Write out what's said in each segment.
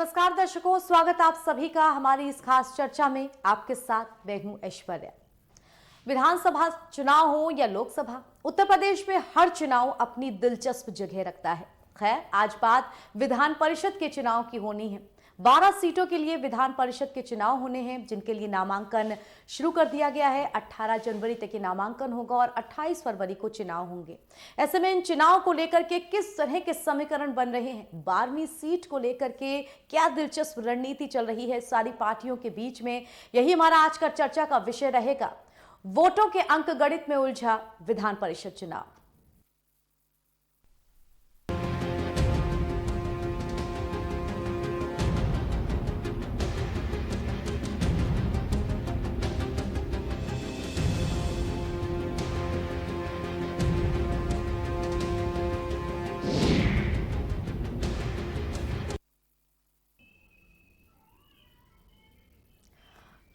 नमस्कार दर्शकों, स्वागत आप सभी का हमारी इस खास चर्चा में। आपके साथ मैं हूं ऐश्वर्या। विधानसभा चुनाव हो या लोकसभा, उत्तर प्रदेश में हर चुनाव अपनी दिलचस्प जगह रखता है। खैर, आज बात विधान परिषद के चुनाव की होनी है। 12 सीटों के लिए विधान परिषद के चुनाव होने हैं, जिनके लिए नामांकन शुरू कर दिया गया है। 18 जनवरी तक ये नामांकन होगा और 28 फरवरी को चुनाव होंगे। ऐसे में इन चुनाव को लेकर के किस तरह के समीकरण बन रहे हैं, 12वीं सीट को लेकर के क्या दिलचस्प रणनीति चल रही है सारी पार्टियों के बीच में, यही हमारा आज का चर्चा का विषय रहेगा। वोटों के अंक गणित में उलझा विधान परिषद चुनाव।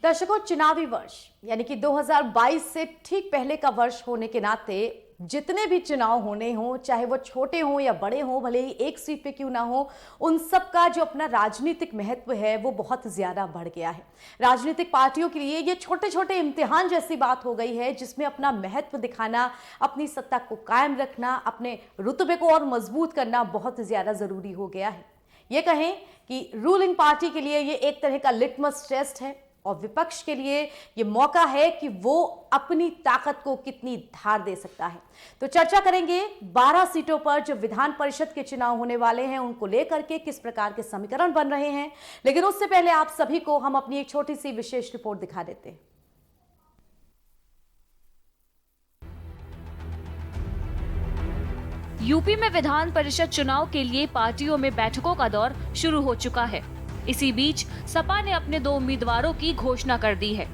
दर्शकों, चुनावी वर्ष यानी कि 2022 से ठीक पहले का वर्ष होने के नाते जितने भी चुनाव होने हों, चाहे वो छोटे हों या बड़े हों, भले ही एक सीट पे क्यों ना हो, उन सब का जो अपना राजनीतिक महत्व है वो बहुत ज्यादा बढ़ गया है। राजनीतिक पार्टियों के लिए ये छोटे छोटे इम्तिहान जैसी बात हो गई है, जिसमें अपना महत्व दिखाना, अपनी सत्ता को कायम रखना, अपने रुतबे को और मजबूत करना बहुत ज्यादा जरूरी हो गया है। ये कहें कि रूलिंग पार्टी के लिए ये एक तरह का लिटमस टेस्ट है और विपक्ष के लिए यह मौका है कि वो अपनी ताकत को कितनी धार दे सकता है। तो चर्चा करेंगे 12 सीटों पर जो विधान परिषद के चुनाव होने वाले हैं, उनको लेकर के किस प्रकार के समीकरण बन रहे हैं। लेकिन उससे पहले आप सभी को हम अपनी एक छोटी सी विशेष रिपोर्ट दिखा देते हैं। यूपी में विधान परिषद चुनाव के लिए पार्टियों में बैठकों का दौर शुरू हो चुका है। इसी बीच सपा ने अपने 2 उम्मीदवारों की घोषणा कर दी है।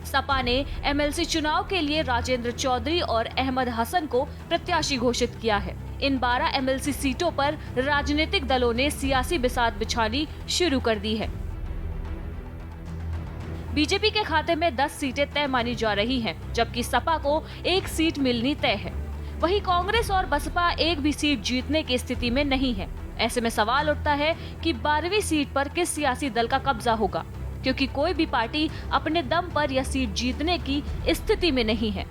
सपा ने एमएलसी चुनाव के लिए राजेंद्र चौधरी और अहमद हसन को प्रत्याशी घोषित किया है। इन 12 एमएलसी सीटों पर राजनीतिक दलों ने सियासी बिसात बिछानी शुरू कर दी है। बीजेपी के खाते में 10 सीटें तय मानी जा रही हैं, जबकि सपा को 1 सीट मिलनी तय है। वहीं कांग्रेस और बसपा एक भी सीट जीतने की स्थिति में नहीं है। ऐसे में सवाल उठता है कि 12वीं सीट पर किस सियासी दल का कब्जा होगा, क्योंकि कोई भी पार्टी अपने दम पर यह सीट जीतने की स्थिति में नहीं है।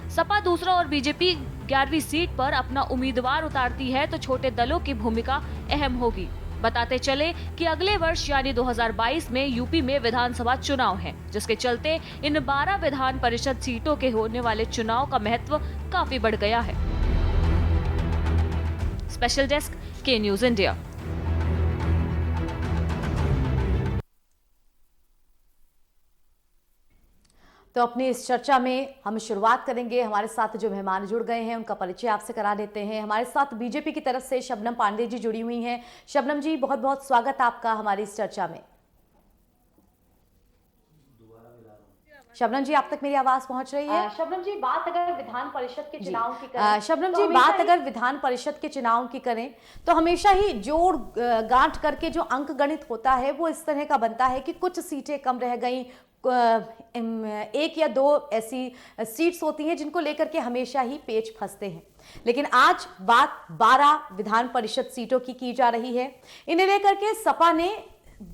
सपा दूसरा और बीजेपी 11वीं सीट पर अपना उम्मीदवार उतारती है तो छोटे दलों की भूमिका अहम होगी। बताते चले कि अगले वर्ष यानी 2022 में यूपी में विधानसभा चुनाव है, जिसके चलते इन 12 विधान परिषद सीटों के होने वाले चुनाव का महत्व काफी बढ़ गया है। स्पेशल डेस्क के न्यूज इंडिया। तो अपनी इस चर्चा में हम शुरुआत करेंगे। हमारे साथ जो मेहमान जुड़ गए हैं उनका परिचय आपसे करा देते हैं। हमारे साथ बीजेपी की तरफ से शबनम पांडे जी जुड़ी हुई हैं। शबनम जी, बहुत बहुत स्वागत आपका हमारी इस चर्चा में। शबनम जी, आप तक मेरी आवाज पहुंच रही है? शबनम जी, बात अगर विधान परिषद के चुनाव की करें, शबनम जी, बात अगर विधान परिषद के चुनाव की करें तो हमेशा ही जोड़ गांठ करके जो अंक गणित होता है वो इस तरह का बनता है कि कुछ सीटें कम रह गई, 1 या 2 ऐसी सीट्स होती हैं जिनको लेकर के हमेशा ही पेच फंसते हैं। लेकिन आज बात 12 विधान परिषद सीटों की जा रही है। इन्हें लेकर के सपा ने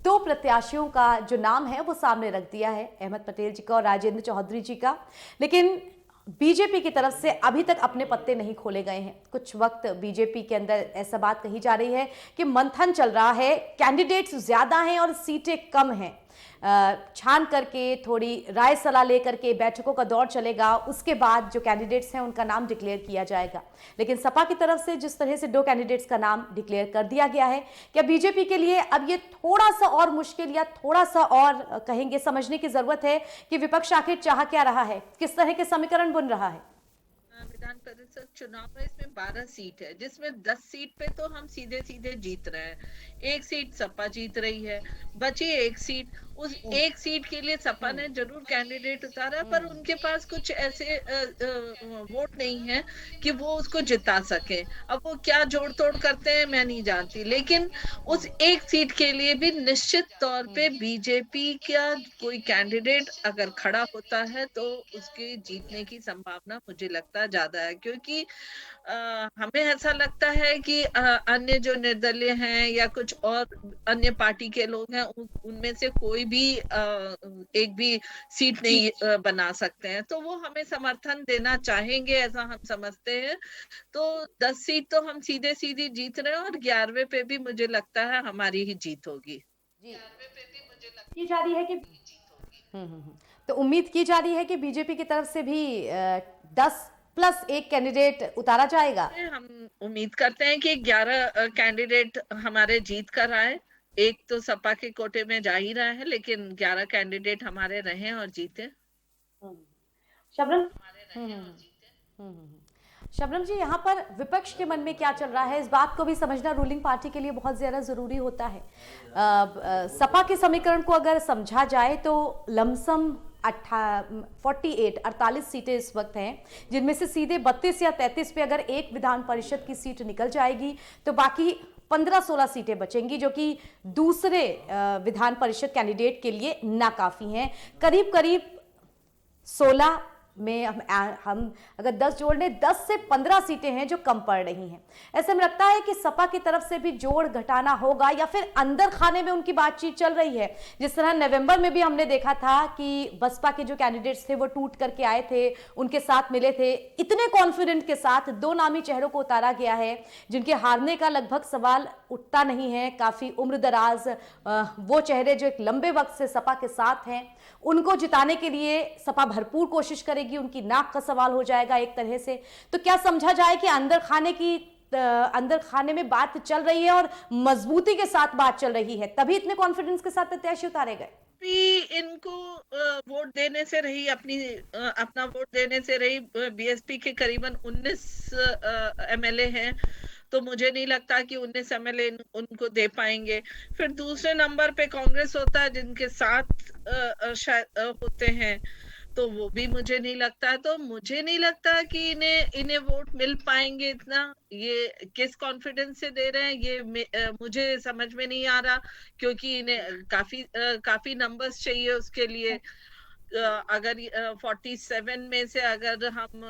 2 प्रत्याशियों का जो नाम है वो सामने रख दिया है, अहमद पटेल जी का और राजेंद्र चौधरी जी का। लेकिन बीजेपी की तरफ से अभी तक अपने पत्ते नहीं खोले गए हैं। कुछ वक्त बीजेपी के अंदर ऐसा बात कही जा रही है कि मंथन चल रहा है, कैंडिडेट्स ज्यादा हैं और सीटें कम हैं। छान करके थोड़ी राय सलाह लेकर के बैठकों का दौर चलेगा, उसके बाद जो कैंडिडेट्स हैं उनका नाम डिक्लेयर किया जाएगा। लेकिन सपा की तरफ से जिस तरह से 2 कैंडिडेट्स का नाम डिक्लेयर कर दिया गया है, क्या बीजेपी के लिए अब ये थोड़ा सा और मुश्किल या थोड़ा सा और कहेंगे समझने की जरूरत है कि विपक्ष आखिर चाह क्या रहा है, किस तरह के समीकरण बन रहा है? विधान परिषद चुनाव में इसमें 12 सीट है, जिसमें 10 सीट पे तो हम सीधे सीधे जीत रहे हैं। 1 सीट सपा जीत रही है, बची 1 सीट उस एक सीट के लिए सपा ने जरूर कैंडिडेट उतारा, पर उनके पास कुछ ऐसे वोट नहीं है कि वो उसको जिता सके। अब वो क्या जोड़ तोड़ करते हैं मैं नहीं जानती, लेकिन उस एक सीट के लिए भी निश्चित तौर पे बीजेपी का कोई कैंडिडेट अगर खड़ा होता है तो उसके जीतने की संभावना मुझे लगता है ज्यादा है, क्योंकि हमें ऐसा लगता है कि अन्य जो निर्दलीय हैं या कुछ और अन्य पार्टी के लोग हैं उनमें से कोई भी एक भी सीट नहीं बना सकते हैं, तो वो हमें समर्थन देना चाहेंगे ऐसा हम समझते हैं। तो 10 सीट तो हम सीधे सीधी जीत रहे हैं और 11वें पे भी मुझे लगता है हमारी ही जीत होगी। जी की जा रही है कि तो उम्मीद की जा रही है कि बीजेपी की तरफ से भी 10+1 कैंडिडेट उतारा जाएगा। हम उम्मीद करते हैं कि 11 कैंडिडेट हमारे जीत कर आए। एक तो सपा के कोटे में जा ही रहा है, लेकिन 11 कैंडिडेट हमारे रहे और जीते। शबनम शबनम जी, यहाँ पर विपक्ष के मन में क्या चल रहा है, इस बात को भी समझना रूलिंग पार्टी के लिए बहुत ज्यादा जरूरी होता है। सपा के समीकरण को अगर समझा जाए तो लमसम 48 सीटें इस वक्त हैं, जिनमें से सीधे 32 या 33 पे अगर एक विधान परिषद की सीट निकल जाएगी तो बाकी 15-16 सीटें बचेंगी, जो कि दूसरे विधान परिषद कैंडिडेट के लिए नाकाफी हैं। करीब करीब 16 में हम अगर 10 जोड़ लें, 10 से 15 सीटें हैं जो कम पड़ रही हैं। ऐसे में लगता है कि सपा की तरफ से भी जोड़ घटाना होगा या फिर अंदर खाने में उनकी बातचीत चल रही है। जिस तरह नवंबर में भी हमने देखा था कि बसपा के जो कैंडिडेट्स थे वो टूट करके आए थे, उनके साथ मिले थे, इतने कॉन्फिडेंट के साथ 2 नामी चेहरों को उतारा गया है जिनके हारने का लगभग सवाल उठता नहीं है। काफी उम्रदराज वो चेहरे जो एक लंबे वक्त से सपा के साथ हैं, उनको जिताने के लिए सपा भरपूर कोशिश करेगी, उनकी नाक का सवाल हो जाएगा एक तरह से। तो क्या समझा जाए कि अंदर खाने में बात चल रही है और मजबूती के साथ बात चल रही है, तभी इतने कॉन्फिडेंस के साथ प्रत्याशी उतारे गए? इनको वोट देने से रही, अपना वोट देने से रही बीएसपी के करीबन 19 एमएलए हैं, तो मुझे नहीं लगता कि 19 एमएलए उनको दे पाएंगे। फिर दूसरे नंबर पे कांग्रेस होता है जिनके 7 शायद होते हैं, तो वो भी मुझे नहीं लगता। तो मुझे नहीं लगता कि इन्हें वोट मिल पाएंगे इतना। ये किस कॉन्फिडेंस से दे रहे हैं ये मुझे समझ में नहीं आ रहा, क्योंकि इन्हें काफी नंबर्स चाहिए उसके लिए। अगर 47 में से अगर हम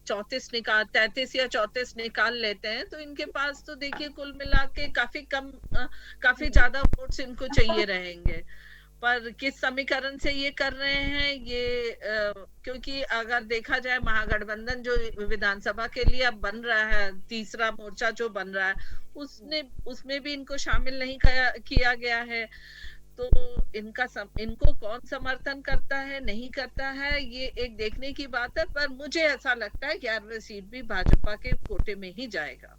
33 या 34 निकाल लेते हैं तो इनके पास तो देखिए कुल मिला के काफी ज्यादा वोट्स इनको चाहिए रहेंगे। पर किस समीकरण से ये कर रहे हैं ये क्योंकि अगर देखा जाए महागठबंधन जो विधानसभा के लिए अब बन रहा है, तीसरा मोर्चा जो बन रहा है, उसमें भी इनको शामिल नहीं किया गया है। तो इनको कौन समर्थन करता है नहीं करता है ये एक देखने की बात है। पर मुझे ऐसा लगता है 11वीं सीट भी भाजपा के कोटे में ही जाएगा।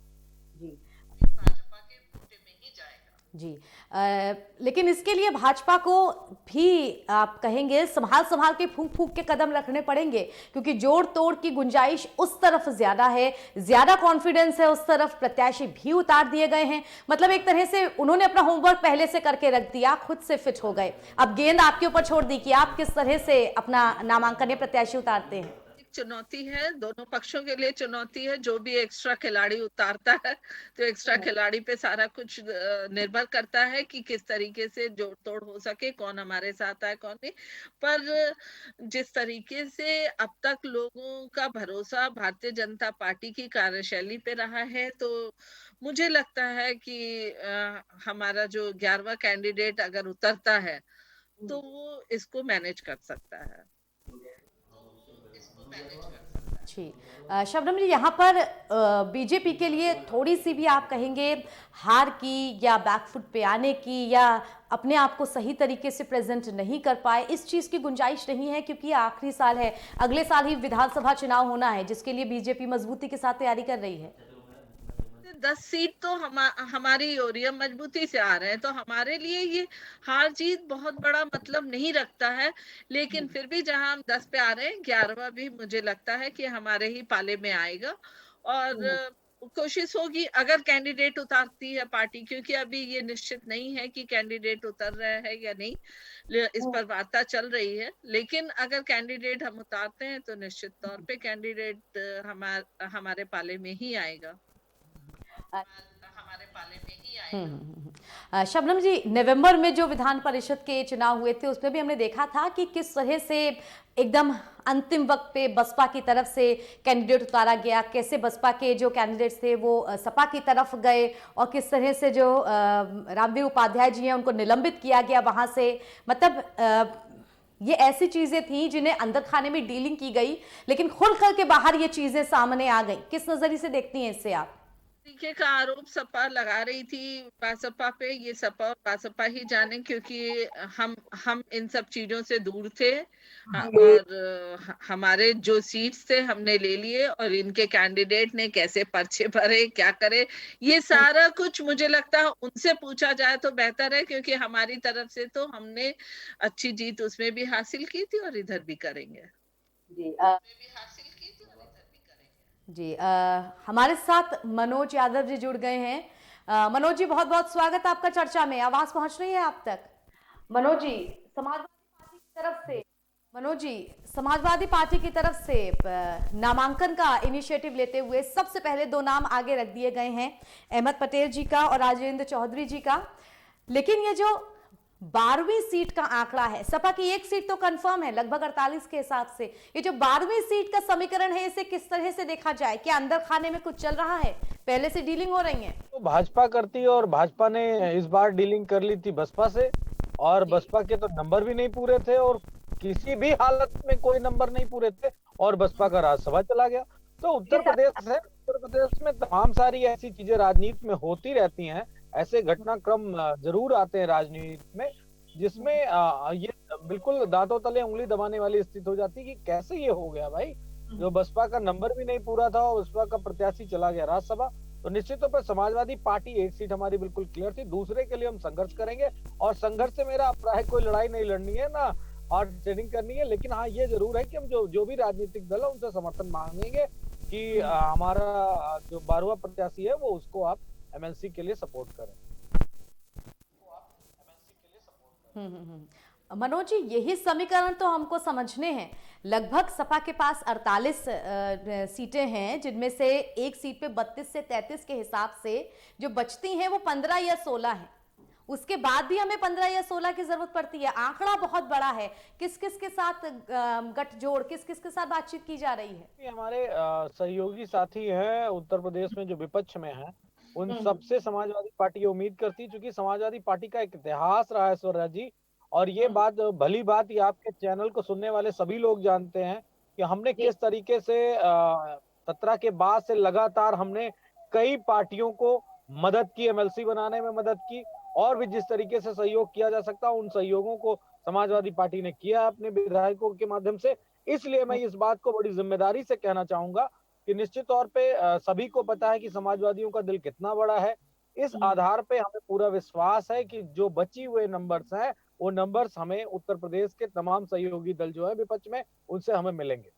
जी लेकिन इसके लिए भाजपा को भी आप कहेंगे संभाल के फूंक के कदम रखने पड़ेंगे, क्योंकि जोड़ तोड़ की गुंजाइश उस तरफ ज्यादा है, ज्यादा कॉन्फिडेंस है उस तरफ, प्रत्याशी भी उतार दिए गए हैं। मतलब एक तरह से उन्होंने अपना होमवर्क पहले से करके रख दिया, खुद से फिट हो गए। अब गेंद आपके ऊपर छोड़ दी कि आप किस तरह से अपना नामांकन या प्रत्याशी उतारते हैं। चुनौती है, दोनों पक्षों के लिए चुनौती है। जो भी एक्स्ट्रा खिलाड़ी उतारता है तो एक्स्ट्रा खिलाड़ी पे सारा कुछ निर्भर करता है कि किस तरीके से जोड़ तोड़ हो सके, कौन हमारे साथ है कौन नहीं। पर जिस तरीके से अब तक लोगों का भरोसा भारतीय जनता पार्टी की कार्यशैली पे रहा है, तो मुझे लगता है कि हमारा जो 11वां कैंडिडेट अगर उतरता है तो वो इसको मैनेज कर सकता है। जी शबनम जी, यहाँ पर बीजेपी के लिए थोड़ी सी भी आप कहेंगे हार की या बैकफुट पे आने की या अपने आप को सही तरीके से प्रेजेंट नहीं कर पाए, इस चीज की गुंजाइश नहीं है? क्योंकि आखिरी साल है, अगले साल ही विधानसभा चुनाव होना है जिसके लिए बीजेपी मजबूती के साथ तैयारी कर रही है। 10 सीट तो हमारी ओर है, मजबूती से आ रहे हैं, तो हमारे लिए ये हार जीत बहुत बड़ा मतलब नहीं रखता है। लेकिन फिर भी जहां हम 10 पे आ रहे हैं, 11वां भी मुझे लगता है कि हमारे ही पाले में आएगा। और कोशिश होगी अगर कैंडिडेट उतारती है पार्टी, क्योंकि अभी ये निश्चित नहीं है कि कैंडिडेट उतर रहा है या नहीं, इस पर वार्ता चल रही है। लेकिन अगर कैंडिडेट हम उतारते हैं तो निश्चित तौर पे कैंडिडेट हमारे पाले में ही आएगा, हमारे पाले में ही आएगा। शबनम जी, नवंबर में जो विधान परिषद के चुनाव हुए थे उसमें भी हमने देखा था कि किस तरह से एकदम अंतिम वक्त पे बसपा की तरफ से कैंडिडेट उतारा गया, कैसे बसपा के जो कैंडिडेट्स थे वो सपा की तरफ गए और किस तरह से जो रामवीर उपाध्याय जी हैं उनको निलंबित किया गया वहां से। मतलब ये ऐसी चीजें थी जिन्हें अंदर खाने में डीलिंग की गई, लेकिन खुल कर के बाहर ये चीजें सामने आ गई। किस नजरिए से देखती हैं इससे आप? तरीके का आरोप सपा लगा रही थी बासपा पे, ये सपा और बासपा ही जाने, क्योंकि हम इन सब चीजों से दूर थे और हमारे जो सीट्स थे हमने ले लिए और इनके कैंडिडेट ने कैसे पर्चे भरे, क्या करे, ये सारा कुछ मुझे लगता है उनसे पूछा जाए तो बेहतर है, क्योंकि हमारी तरफ से तो हमने अच्छी जीत उसमें भी हासिल की थी और इधर भी करेंगे जी। जी हमारे साथ मनोज यादव जी जुड़ गए हैं। मनोज जी, बहुत बहुत स्वागत आपका चर्चा में। आवाज पहुंच रही है आप तक? मनोज जी, समाजवादी पार्टी की तरफ से नामांकन का इनिशिएटिव लेते हुए सबसे पहले दो नाम आगे रख दिए गए हैं, अहमद पटेल जी का और राजेंद्र चौधरी जी का। लेकिन ये जो 12वीं सीट का आंकड़ा है, सपा की एक सीट तो कंफर्म है लगभग 48 के हिसाब से, ये जो 12वीं सीट का समीकरण है इसे किस तरह से देखा जाए? क्या अंदर खाने में कुछ चल रहा है, पहले से डीलिंग हो रही है? तो भाजपा करती है और भाजपा ने इस बार डीलिंग कर ली थी बसपा से, और बसपा के तो नंबर भी नहीं पूरे थे और किसी भी हालत में कोई नंबर नहीं पूरे थे और बसपा का राज्यसभा चला गया। तो उत्तर प्रदेश में तमाम सारी ऐसी चीजें राजनीति में होती रहती हैं, ऐसे घटनाक्रम जरूर आते हैं राजनीति में, जिसमें ये बिल्कुल दांतों तले उंगली दबाने वाली स्थिति हो जाती है कि कैसे ये हो गया भाई, जो बसपा का नंबर भी नहीं पूरा था और बसपा का प्रत्याशी चला गया राज्यसभा। तो निश्चित तौर पर समाजवादी पार्टी एक सीट हमारी बिल्कुल क्लियर थी, दूसरे के लिए हम संघर्ष करेंगे और संघर्ष से मेरा अभिप्राय कोई लड़ाई नहीं लड़नी है ना और ट्रेनिंग करनी है। लेकिन हाँ, ये जरूर है कि हम जो भी राजनीतिक दल है उनसे समर्थन मांगेंगे कि हमारा जो 12वां प्रत्याशी है वो उसको आप एमएलसी के लिए सपोर्ट करें। मनोज जी, यही समीकरण तो हमको समझने हैं। लगभग सपा के पास 48 सीटें हैं, जिनमें से एक सीट पे 32 से 33 के हिसाब से जो बचती हैं वो 15 या 16 हैं। उसके बाद भी हमें 15 या 16 की जरूरत पड़ती है। आंकड़ा बहुत बड़ा है। किस किस के साथ गठजोड़, किस किस के साथ बातचीत की जा रही है? हमारे सहयोगी साथी हैं उत्तर प्रदेश में जो विपक्ष में हैं, उन सबसे समाजवादी पार्टी उम्मीद करती, क्योंकि समाजवादी पार्टी का एक इतिहास रहा है स्वराज जी, और ये बात भली बात ये आपके चैनल को सुनने वाले सभी लोग जानते हैं कि हमने किस तरीके से 17 के बाद से लगातार हमने कई पार्टियों को मदद की, एमएलसी बनाने में मदद की, और भी जिस तरीके से सहयोग किया जा सकता उन सहयोगों को समाजवादी पार्टी ने किया अपने विधायकों के माध्यम से। इसलिए मैं इस बात को बड़ी जिम्मेदारी से कहना चाहूंगा कि निश्चित तौर पे सभी को पता है कि समाजवादियों का दिल कितना बड़ा है। इस आधार पे हमें पूरा विश्वास है कि जो बची हुए नंबर्स हैं वो नंबर्स हमें उत्तर प्रदेश के तमाम सहयोगी दल जो है विपक्ष में उनसे हमें मिलेंगे।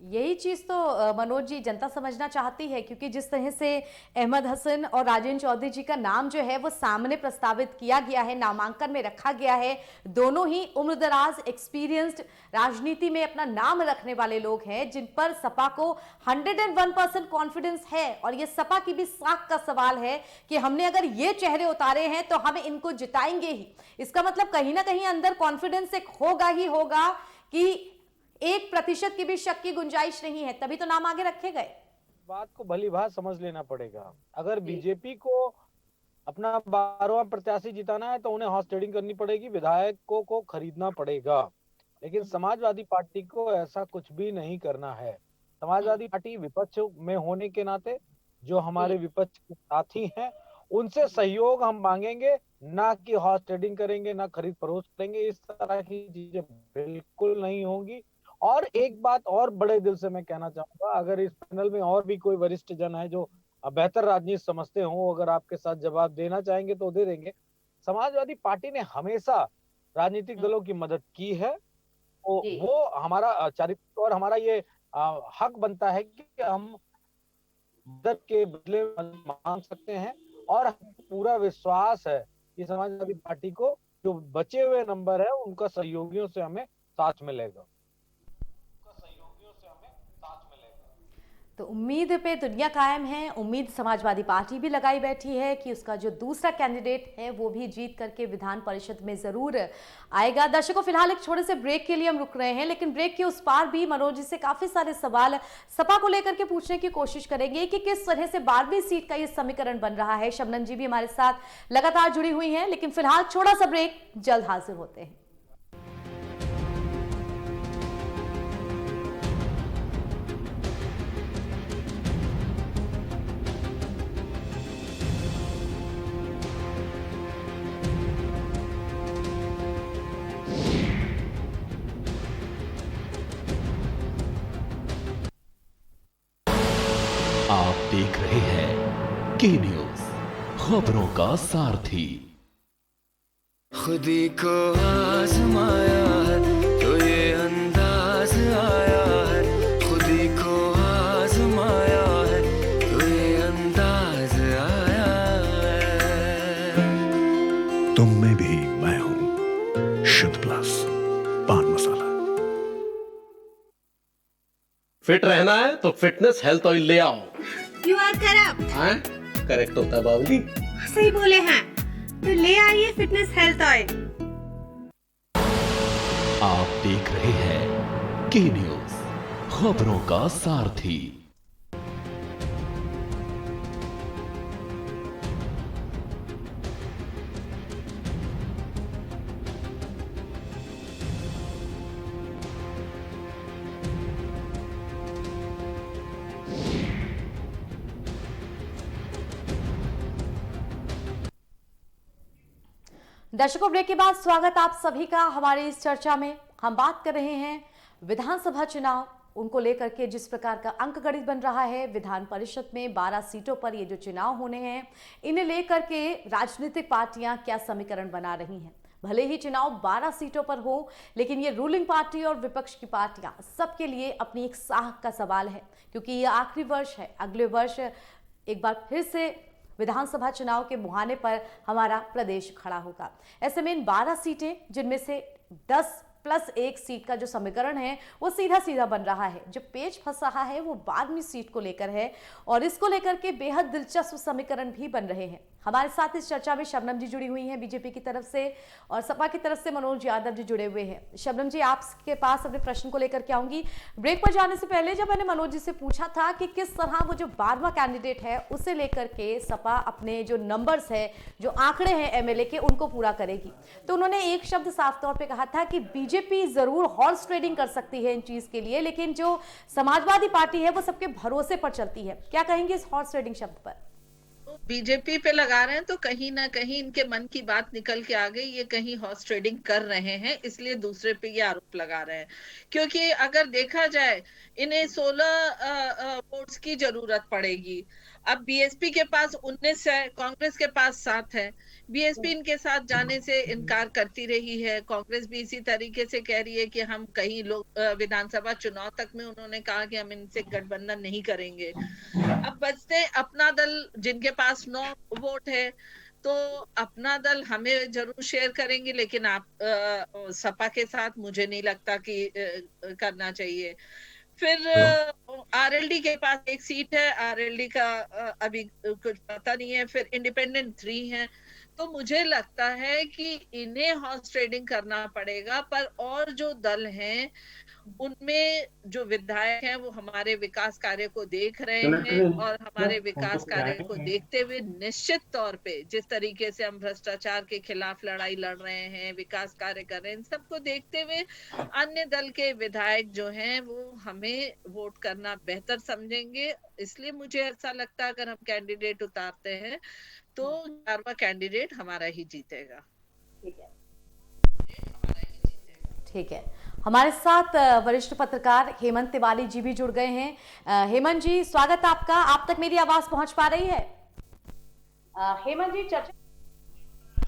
यही चीज तो मनोज जी जनता समझना चाहती है, क्योंकि जिस तरह से अहमद हसन और राजेंद्र चौधरी जी का नाम जो है वो सामने प्रस्तावित किया गया है, नामांकन में रखा गया है। दोनों ही उम्रदराज एक्सपीरियंस्ड राजनीति में अपना नाम रखने वाले लोग हैं, जिन पर सपा को 101% कॉन्फिडेंस है। और ये सपा की भी साख का सवाल है कि हमने अगर ये चेहरे उतारे हैं तो हम इनको जिताएंगे ही। इसका मतलब कहीं ना कहीं अंदर कॉन्फिडेंस एक होगा ही होगा कि 1% की भी शक की गुंजाइश नहीं है, तभी तो नाम आगे रखे गए। बात को भली भांति समझ लेना पड़ेगा। अगर बीजेपी को अपना 12वां प्रत्याशी जिताना है तो उन्हें हॉर्स ट्रेडिंग करनी पड़ेगी, विधायकों को खरीदना पड़ेगा। लेकिन समाजवादी पार्टी को ऐसा कुछ भी नहीं करना है। समाजवादी पार्टी विपक्ष में होने के नाते जो हमारे विपक्ष के साथी हैं उनसे सहयोग हम मांगेंगे, ना कि हॉर्स ट्रेडिंग करेंगे, ना खरीद फरोख्त करेंगे। इस तरह की चीजें बिल्कुल नहीं होंगी। और एक बात और बड़े दिल से मैं कहना चाहूंगा, अगर इस पैनल में और भी कोई वरिष्ठ जन है जो बेहतर राजनीति समझते हो, अगर आपके साथ जवाब देना चाहेंगे तो दे देंगे। समाजवादी पार्टी ने हमेशा राजनीतिक दलों की मदद की है। वो हमारा चरित्र और हमारा ये हक बनता है कि हम मदद के बदले मांग सकते हैं। और पूरा विश्वास है कि समाजवादी पार्टी को जो बचे हुए नंबर है उनका सहयोगियों से हमें साथ मिलेगा। तो उम्मीद पे दुनिया कायम है। उम्मीद समाजवादी पार्टी भी लगाई बैठी है कि उसका जो दूसरा कैंडिडेट है वो भी जीत करके विधान परिषद में जरूर आएगा। दर्शकों, फिलहाल एक छोटे से ब्रेक के लिए हम रुक रहे हैं, लेकिन ब्रेक के उस पार भी मनोज जी से काफी सारे सवाल सपा को लेकर के पूछने की कोशिश करेंगे कि किस तरह से 12वीं सीट का ये समीकरण बन रहा है। शबनम जी भी हमारे साथ लगातार जुड़ी हुई है, लेकिन फिलहाल छोटा सा ब्रेक, जल्द हाजिर होते हैं। आप देख रहे हैं के न्यूज, खबरों का सारथी। खुदी को आजमाया है तो ये अंदाज आया है, खुदी को आजमाया है तो ये अंदाज आया है। तुम में भी मैं हूं, शुद्ध प्लस पान मसाला। फिट रहना है तो फिटनेस हेल्थ ऑयल ले आओ। You are corrupt. हाँ, करेक्ट होता है बाबूजी। सही बोले हैं, तो ले आइए फिटनेस हेल्थ ऑयल। आप देख रहे हैं के न्यूज, खबरों का सारथी। दर्शकों, ब्रेक के बाद स्वागत आप सभी का हमारे इस चर्चा में। हम बात कर रहे हैं विधानसभा चुनाव, उनको लेकर के जिस प्रकार का अंक गणित बन रहा है। विधान परिषद में 12 सीटों पर ये जो चुनाव होने हैं, इन्हें लेकर के राजनीतिक पार्टियां क्या समीकरण बना रही हैं। भले ही चुनाव 12 सीटों पर हो, लेकिन ये रूलिंग पार्टी और विपक्ष की पार्टियां सबके लिए अपनी एक साख का सवाल है, क्योंकि ये आखिरी वर्ष है। अगले वर्ष एक बार फिर से विधानसभा चुनाव के मुहाने पर हमारा प्रदेश खड़ा होगा। ऐसे में इन 12 सीटें, जिनमें से 10+1 सीट का जो समीकरण है वो सीधा सीधा बन रहा है। जो पेच फंस रहा है वो 12वीं सीट को लेकर है, और इसको लेकर के बेहद दिलचस्प समीकरण भी बन रहे हैं। हमारे साथ इस चर्चा में शबनम जी जुड़ी हुई हैं बीजेपी की तरफ से, और सपा की तरफ से मनोज यादव जी जुड़े हुए हैं। शबनम जी, आपके पास अपने प्रश्न को लेकर के आऊंगी। ब्रेक पर जाने से पहले जब मैंने मनोज जी से पूछा था कि किस तरह वो जो 12वां कैंडिडेट है उसे लेकर के सपा अपने जो नंबर्स है, जो आंकड़े हैं एमएलए के, उनको पूरा करेगी, तो उन्होंने एक शब्द साफ तौर पर कहा था कि बीजेपी जरूर हॉर्स ट्रेडिंग कर सकती है इन चीज के लिए, लेकिन जो समाजवादी पार्टी है वो सबके भरोसे पर चलती है। क्या कहेंगे इस हॉर्स ट्रेडिंग शब्द पर? बीजेपी पे लगा रहे हैं तो कहीं ना कहीं इनके मन की बात निकल के आ गई, ये कहीं हॉर्स ट्रेडिंग कर रहे हैं, इसलिए दूसरे पे ये आरोप लगा रहे हैं। क्योंकि अगर देखा जाए, इन्हें 16 वोट्स की जरूरत पड़ेगी। अब बीएसपी के पास 19 है, कांग्रेस के पास 7 है। बीएसपी इनके साथ जाने से इनकार करती रही है, कांग्रेस भी इसी तरीके से कह रही है कि हम कहीं लोग विधानसभा चुनाव तक में उन्होंने कहा कि हम इनसे गठबंधन नहीं करेंगे। अब बचते अपना दल, जिनके पास 9 वोट है, तो अपना दल हमें जरूर शेयर करेंगे, लेकिन आप सपा के साथ मुझे नहीं लगता कि करना चाहिए। फिर आरएलडी के पास 1 सीट है, आरएलडी का अभी कुछ पता नहीं है। फिर इंडिपेंडेंट 3 है। तो मुझे लगता है कि इन्हें हॉर्स ट्रेडिंग करना पड़ेगा। पर और जो दल हैं उनमें जो विधायक हैं वो हमारे विकास कार्य को देख रहे हैं, और हमारे विकास कार्य को देखते हुए निश्चित तौर पे जिस तरीके से हम भ्रष्टाचार के खिलाफ लड़ाई लड़ रहे हैं, विकास कार्य कर रहे हैं, इन सबको देखते हुए अन्य दल के विधायक जो हैं वो हमें वोट करना बेहतर समझेंगे। इसलिए मुझे ऐसा लगता है अगर हम कैंडिडेट उतारते हैं तो 11वां कैंडिडेट हमारा ही जीतेगा। ठीक है, हमारे साथ वरिष्ठ पत्रकार हेमंत तिवारी जी भी जुड़ गए हैं। हेमंत जी, स्वागत आपका। आप तक मेरी आवाज पहुंच पा रही है? हेमंत जी, चर्चा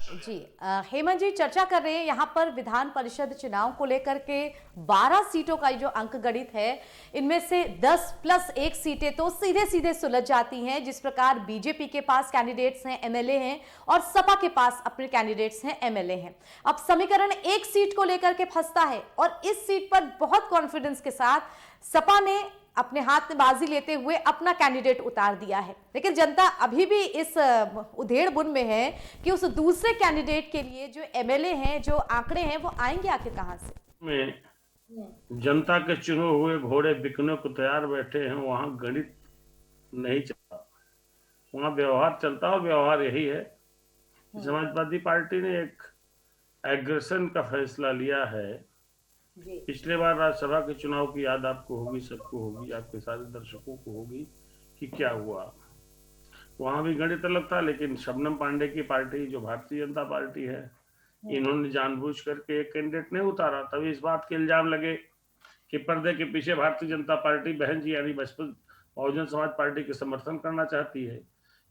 जी हेमंत जी चर्चा कर रहे हैं यहाँ पर विधान परिषद चुनाव को लेकर के 12 सीटों का जो अंक गणित है, इनमें से 10 + 1 सीटें तो सीधे सीधे सुलझ जाती हैं। जिस प्रकार बीजेपी के पास कैंडिडेट्स हैं, एमएलए हैं, और सपा के पास अपने कैंडिडेट्स हैं, एमएलए हैं। अब समीकरण एक सीट को लेकर के फंसता है और इस सीट पर बहुत कॉन्फिडेंस के साथ सपा ने अपने हाथ में बाजी लेते हुए अपना कैंडिडेट उतार दिया है। लेकिन जनता अभी भी इस उधेड़ बुन में है कि उस दूसरे कैंडिडेट के लिए जो एमएलए हैं, जो आंकड़े हैं, वो आएंगे आखिर कहां से। में जनता के चुने हुए घोड़े बिकने को तैयार बैठे हैं, वहां गणित नहीं चलता, वहां व्यवहार चलता। और व्यवहार यही है, समाजवादी पार्टी ने एक एग्रेशन का फैसला लिया है। पिछले बार राज्यसभा के चुनाव की याद आपको होगी, सबको होगी, आपके सारे दर्शकों को होगी कि क्या हुआ। वहां भी गणित अलग था, लेकिन शबनम पांडे की पार्टी जो भारतीय जनता पार्टी है, इन्होंने जानबूझ करके एक कैंडिडेट नहीं उतारा। तभी इस बात के इल्जाम लगे कि पर्दे के पीछे भारतीय जनता पार्टी बहन जी यानी बहुजन समाज पार्टी के समर्थन करना चाहती है,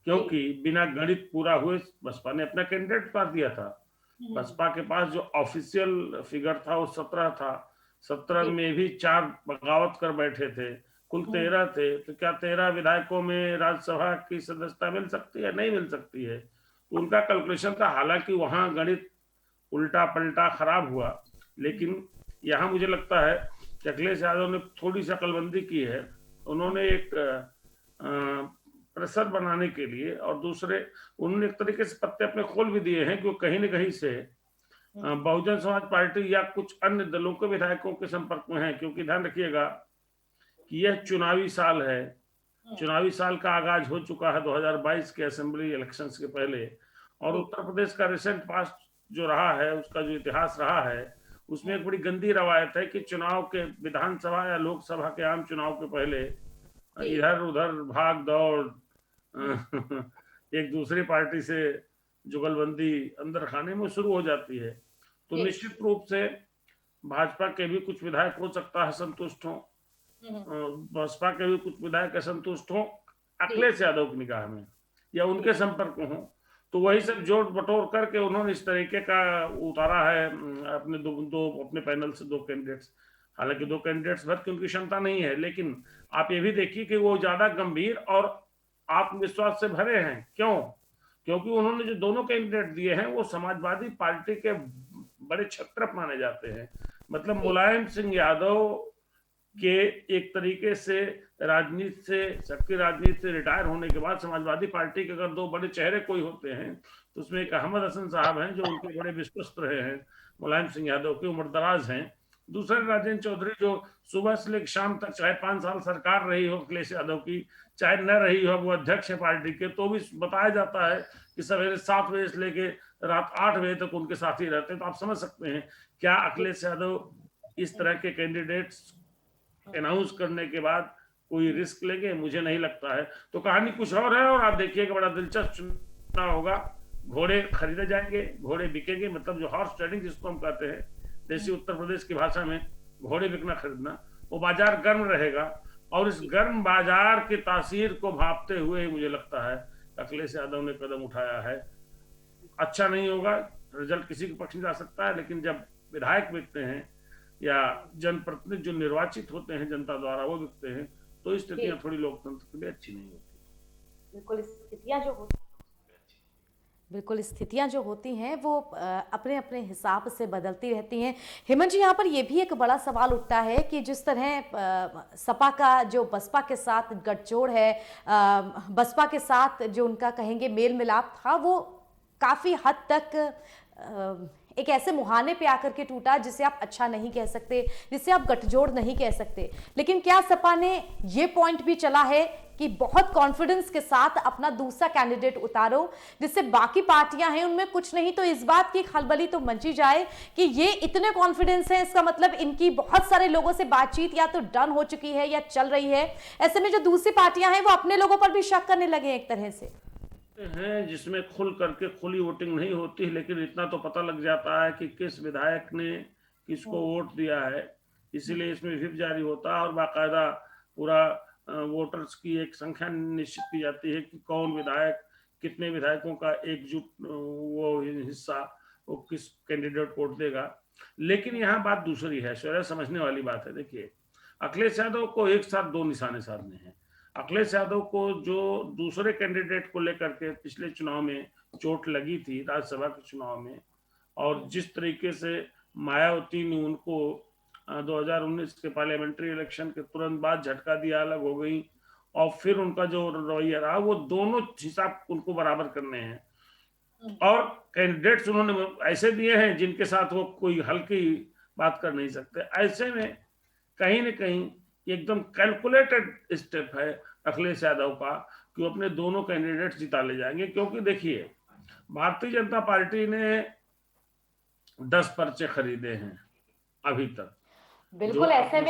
क्योंकि बिना गणित पूरा हुए बसपा ने अपना कैंडिडेट उतार दिया था। बसपा के पास जो ऑफिशियल फिगर था वो 17 था। 17 में भी 4 बगावत कर बैठे थे, कुल 13 थे। तो क्या 13 विधायकों में राज्यसभा की सदस्यता मिल सकती है? नहीं मिल सकती है। तो उनका कैलकुलेशन था। हालांकि वहां गणित उल्टा पलटा खराब हुआ, लेकिन यहाँ मुझे लगता है कि अखिलेश यादव ने थोड़ी सी अकलबंदी की है। उन्होंने एक प्रेशर बनाने के लिए, और दूसरे उन्होंने एक तरीके से पत्ते अपने खोल भी दिए हैं कि वो कहीं न कहीं से बहुजन समाज पार्टी या कुछ अन्य दलों के विधायकों के संपर्क में है। क्योंकि ध्यान रखिएगा कि यह चुनावी साल है, चुनावी साल का आगाज हो चुका है 2022 के असेंबली इलेक्शंस के पहले। और उत्तर प्रदेश का रिसेंट पास्ट जो रहा है, उसका जो इतिहास रहा है, उसमें एक बड़ी गंदी रवायत है कि चुनाव के, विधानसभा या लोकसभा के आम चुनाव के पहले इधर उधर भाग दौड़ एक दूसरी पार्टी से जुगलबंदी अंदर खाने में शुरू हो जाती है। तो निश्चित रूप से भाजपा के भी कुछ विधायक हो सकता है संतुष्ट हो, बसपा के भी कुछ विधायक असंतुष्ट हो अखिलेश यादव की निगाह में या उनके संपर्क में हो। तो वही सब जोड़ बटोर करके उन्होंने इस तरीके का उतारा है अपने अपने पैनल से 2 कैंडिडेट्स। हालांकि 2 कैंडिडेट्स भर की उनकी क्षमता नहीं है, लेकिन आप ये भी देखिए कि वो ज्यादा गंभीर और आत्मविश्वास से भरे हैं। क्यों? क्योंकि उन्होंने जो दोनों कैंडिडेट दिए हैं वो समाजवादी पार्टी के बड़े क्षत्रप माने जाते हैं। मतलब मुलायम सिंह यादव के एक तरीके से राजनीति से, सक्रिय राजनीति से रिटायर होने के बाद समाजवादी पार्टी के अगर 2 बड़े चेहरे कोई होते हैं तो उसमें एक अहमद हसन साहब हैं जो उनके बड़े विश्वस्त रहे हैं, मुलायम सिंह यादव की उम्र दराज हैं। दूसरे राजेंद्र चौधरी जो सुबह से लेकर शाम तक, चाहे 5 साल सरकार रही हो अखिलेश यादव की, चाहे न रही हो, वो अध्यक्ष है पार्टी के, तो भी बताया जाता है कि सवेरे 7 बजे से लेके रात 8 बजे तक उनके साथ ही रहते हैं। तो आप समझ सकते हैं क्या अखिलेश यादव इस तरह के कैंडिडेट्स अनाउंस करने के बाद कोई रिस्क लेंगे? मुझे नहीं लगता है। तो कहानी कुछ और है, और आप देखिएगा बड़ा दिलचस्प चुनाव होगा। घोड़े खरीदे जाएंगे, घोड़े बिकेंगे। मतलब जो हॉर्स ट्रेडिंग जिसको हम कहते हैं देसी उत्तर प्रदेश की भाषा में, घोड़े बिकना खरीदना, वो बाजार गर्म रहेगा। और इस गर्म बाजार की तासीर को भांपते हुए मुझे लगता है अखिलेश यादव ने कदम उठाया है। अच्छा नहीं होगा, रिजल्ट किसी के पक्ष में जा सकता है, लेकिन जब विधायक बिकते हैं या जनप्रतिनिधि जो निर्वाचित होते हैं जनता द्वारा वो बिकते हैं, तो स्थितियां थोड़ी लोकतंत्र के लिए अच्छी नहीं होती। बिल्कुल स्थितियां जो होती हैं वो अपने अपने हिसाब से बदलती रहती हैं। हेमंत जी, यहाँ पर यह भी एक बड़ा सवाल उठता है कि जिस तरह सपा का जो बसपा के साथ गठजोड़ है, बसपा के साथ जो उनका कहेंगे मेल मिलाप था, वो काफ़ी हद तक एक ऐसे मुहाने पे आकर के टूटा जिसे आप अच्छा नहीं कह सकते, जिसे आप गठजोड़ नहीं कह सकते। लेकिन क्या सपा ने ये पॉइंट भी चला है कि बहुत कॉन्फिडेंस के साथ अपना दूसरा कैंडिडेट उतारो, जिससे बाकी पार्टियां हैं उनमें कुछ नहीं तो इस बात की खलबली तो मची जाए कि ये इतने कॉन्फिडेंस है, इसका मतलब इनकी बहुत सारे लोगों से बातचीत या तो डन हो चुकी है या चल रही है। ऐसे में जो दूसरी पार्टियां हैं वो अपने लोगों पर भी शक करने लगे एक तरह से हैं, जिसमें खुल करके खुली वोटिंग नहीं होती, लेकिन इतना तो पता लग जाता है कि किस विधायक ने किसको वोट दिया है। इसीलिए इसमें व्हिप जारी होता है और बाकायदा पूरा वोटर्स की एक संख्या निश्चित की जाती है कि कौन विधायक कितने विधायकों का एकजुट वो हिस्सा वो किस कैंडिडेट को वोट देगा। लेकिन यहाँ बात दूसरी है, शौर्य समझने वाली बात है। देखिए, अखिलेश यादव को एक साथ दो निशाने साधने हैं। अखिलेश यादव को जो दूसरे कैंडिडेट को लेकर के पिछले चुनाव में चोट लगी थी राज्यसभा के चुनाव में, और जिस तरीके से मायावती ने उनको 2019 के पार्लियामेंट्री इलेक्शन के तुरंत बाद झटका दिया, अलग हो गई, और फिर उनका जो रवैया रहा, वो दोनों हिसाब उनको बराबर करने हैं। और कैंडिडेट्स उन्होंने ऐसे दिए हैं जिनके साथ वो कोई हल्की बात कर नहीं सकते। ऐसे में कहीं न कहीं एकदम कैलकुलेटेड स्टेप है अखिलेश यादव का कि वो अपने दोनों कैंडिडेट जिता ले जाएंगे। क्योंकि देखिए, भारतीय जनता पार्टी ने 10 पर्चे खरीदे हैं अभी तक। बिल्कुल ऐसे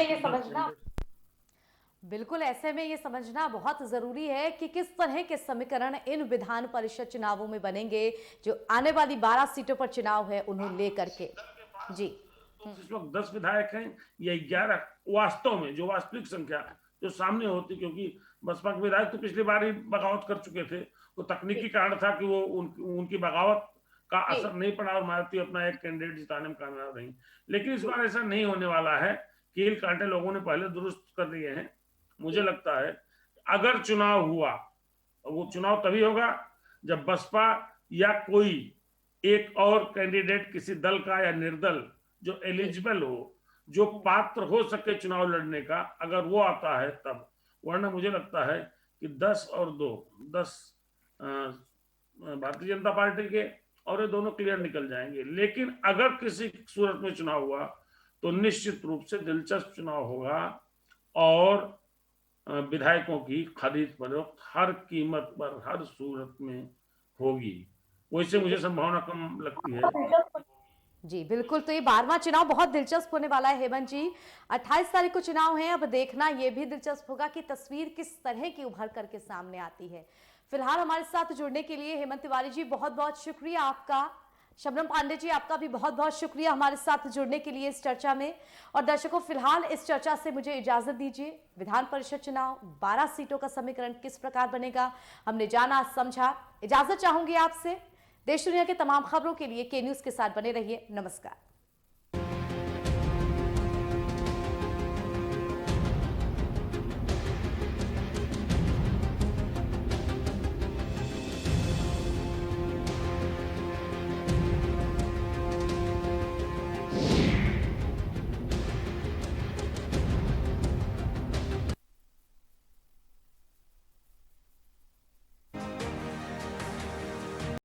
में ये समझना बहुत जरूरी है कि किस तरह के समीकरण इन विधान परिषद चुनावों में बनेंगे जो आने वाली 12 सीटों पर चुनाव है उन्हें लेकर के। जी, इस वक्त 10 विधायक हैं या 11 वास्तव में जो वास्तविक संख्या जो सामने होती, क्योंकि बसपा के विधायक तो पिछली बार ही बगावत कर चुके थे। वो तकनीकी कारण था कि वो उनकी बगावत का असर नहीं पड़ा और मायावती अपना एक कैंडिडेट जिताने में कामयाब रही। लेकिन इस बार ऐसा नहीं होने वाला है। कील कांटे लोगों ने पहले दुरुस्त कर दिए हैं। मुझे लगता है अगर चुनाव हुआ, वो चुनाव तभी होगा जब बसपा या कोई एक और कैंडिडेट किसी दल का या निर्दल जो एलिजिबल हो, जो पात्र हो सके चुनाव लड़ने का, अगर वो आता है तब। वरना मुझे लगता है कि 10 और 2 10 भारतीय जनता पार्टी के और ये दोनों क्लियर निकल जाएंगे। लेकिन अगर किसी सूरत में चुनाव हुआ तो निश्चित रूप से दिलचस्प चुनाव होगा और विधायकों की खरीद फरोख्त हर कीमत पर हर सूरत में होगी। वैसे मुझे संभावना कम लगती है। जी बिल्कुल, तो ये 12वां चुनाव बहुत दिलचस्प होने वाला है हेमंत जी। 28 तारीख को चुनाव है। अब देखना ये भी दिलचस्प होगा कि तस्वीर किस तरह की उभर करके सामने आती है। फिलहाल हमारे साथ जुड़ने के लिए हेमंत तिवारी जी बहुत बहुत शुक्रिया आपका। शबनम पांडे जी आपका भी बहुत बहुत शुक्रिया हमारे साथ जुड़ने के लिए इस चर्चा में। और दर्शकों, फिलहाल इस चर्चा से मुझे इजाजत दीजिए। विधान परिषद चुनाव 12 सीटों का समीकरण किस प्रकार बनेगा हमने जाना समझा। इजाजत चाहूंगी आपसे। देश दुनिया के तमाम खबरों के लिए के न्यूज के साथ बने रहिए। नमस्कार।